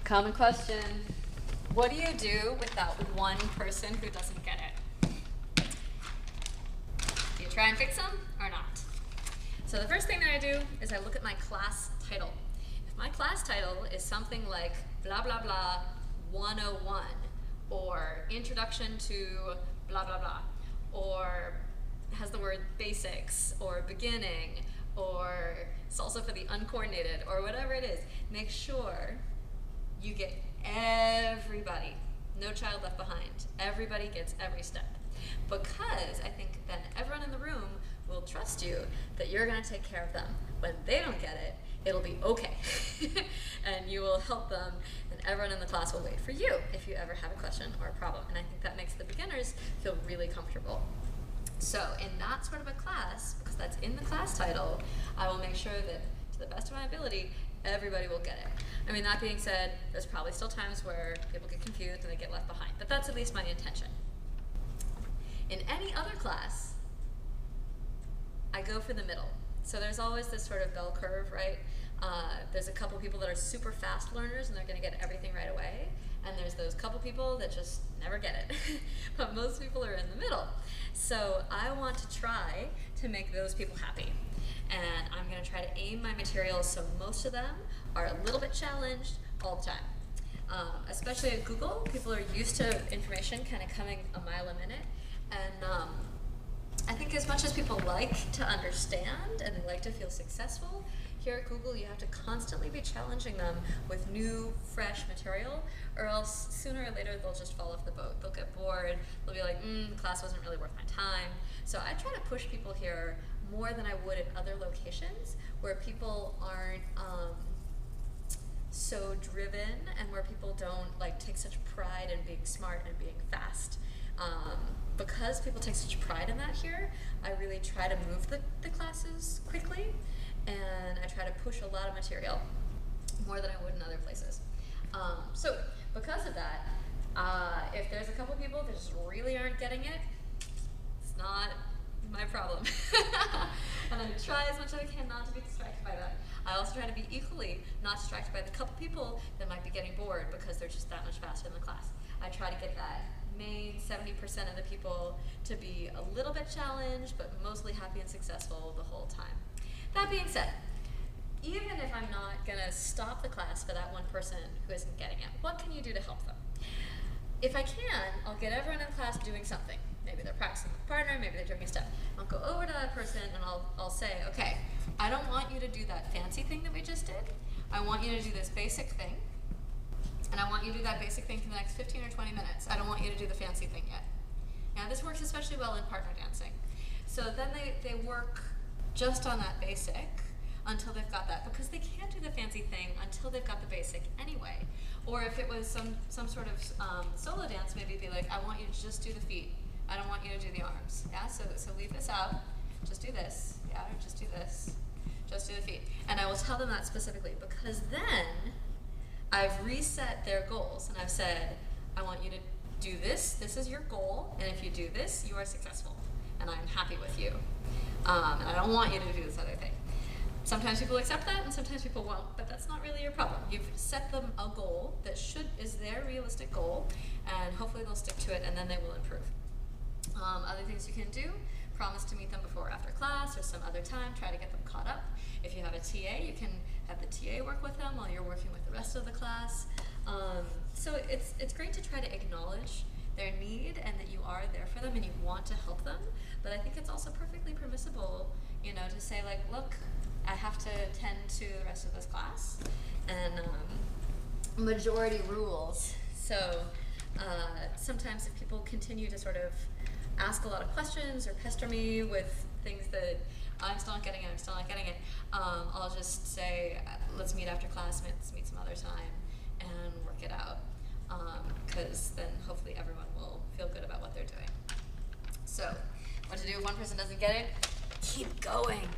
Common question. What do you do with that one person who doesn't get it? Do you try and fix them or not? So the first thing that I do is I look at my class title. If my class title is something like blah blah blah 101 or introduction to blah blah blah, or has the word basics or beginning, or it's also for the uncoordinated or whatever it is, make sure you get everybody, no child left behind. Everybody gets every step. Because I think then everyone in the room will trust you that you're going to take care of them. When they don't get it, it'll be okay. And you will help them, and everyone in the class will wait for you if you ever have a question or a problem. And I think that makes the beginners feel really comfortable. So in that sort of a class, because that's in the class title, I will make sure that to the best of my ability, everybody will get it. I mean, that being said, there's probably still times where people get confused and they get left behind, but that's at least my intention. In any other class, I go for the middle. So there's always this sort of bell curve, right? There's a couple people that are super fast learners and they're gonna get everything right away. And there's those couple people that just never get it. But most people are in the middle. So I want to try to make those people happy. And I'm gonna try to aim my materials so most of them are a little bit challenged all the time. Especially at Google, people are used to information kind of coming a mile a minute. And I think as much as people like to understand and they like to feel successful, here at Google you have to constantly be challenging them with new, fresh material, or else sooner or later they'll just fall off the boat. They'll get bored, they'll be like, the class wasn't really worth my time. So I try to push people here more than I would at other locations where people aren't so driven and where people don't take such pride in being smart and being fast. Because people take such pride in that here, I really try to move the classes quickly, and I try to push a lot of material, more than I would in other places. So because of that, if there's a couple people that just really aren't getting it, it's not my problem. And I try as much as I can not to be distracted by that. I also try to be equally not distracted by the couple people that might be getting bored because they're just that much faster in the class. I try to get that main 70% of the people to be a little bit challenged, but mostly happy and successful the whole time. That being said, even if I'm not gonna stop the class for that one person who isn't getting it, what can you do to help them? If I can, I'll get everyone in class doing something. Maybe they're practicing with a partner, maybe they're doing a step. I'll go over to that person and I'll say, okay, I don't want you to do that fancy thing that we just did. I want you to do this basic thing. And I want you to do that basic thing for the next 15 or 20 minutes. I don't want you to do the fancy thing yet. Now this works especially well in partner dancing. So then they work just on that basic until they've got that, because they can't do the fancy thing until they've got the basic anyway. Or if it was some sort of solo dance, maybe it'd be like, I want you to just do the feet. I don't want you to do the arms. Yeah, so leave this out. Just do this. Yeah, or just do this. Just do the feet. And I will tell them that specifically, because then I've reset their goals and I've said, I want you to do this. This is your goal, and if you do this, you are successful, and I'm happy with you. And I don't want you to do this other thing. Sometimes people accept that, and sometimes people won't, but that's not really your problem. You've set them a goal that is their realistic goal, and hopefully they'll stick to it, and then they will improve. Other things you can do, promise to meet them before or after class or some other time, try to get them caught up. If you have a TA, you can have the TA work with them while you're working with the rest of the class. So it's great to try to acknowledge their need and that you are there for them and you want to help them, but I think it's also perfectly permissible, to say like, look, I have to tend to the rest of this class, and majority rules. So sometimes if people continue to sort of ask a lot of questions or pester me with things that I'm still not getting it, I'll just say, let's meet after class, let's meet some other time and work it out, because then hopefully everyone will feel good about what they're doing. So what to do if one person doesn't get it? Keep going.